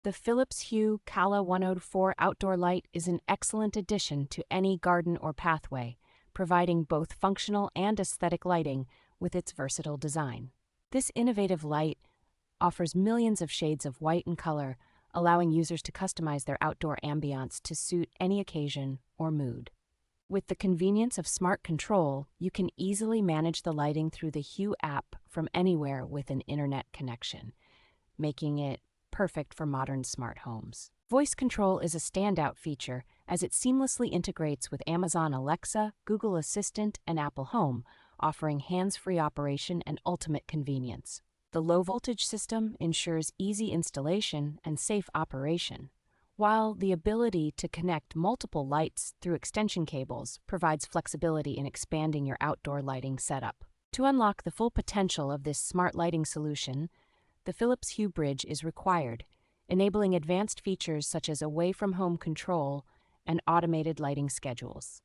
The Philips Hue Calla 104 outdoor light is an excellent addition to any garden or pathway, providing both functional and aesthetic lighting with its versatile design. This innovative light offers millions of shades of white and color, allowing users to customize their outdoor ambiance to suit any occasion or mood. With the convenience of smart control, you can easily manage the lighting through the Hue app from anywhere with an internet connection, making it perfect for modern smart homes. Voice control is a standout feature as it seamlessly integrates with Amazon Alexa, Google Assistant, and Apple Home, offering hands-free operation and ultimate convenience. The low-voltage system ensures easy installation and safe operation, while the ability to connect multiple lights through extension cables provides flexibility in expanding your outdoor lighting setup. To unlock the full potential of this smart lighting solution, the Philips Hue Bridge is required, enabling advanced features such as away-from-home control and automated lighting schedules.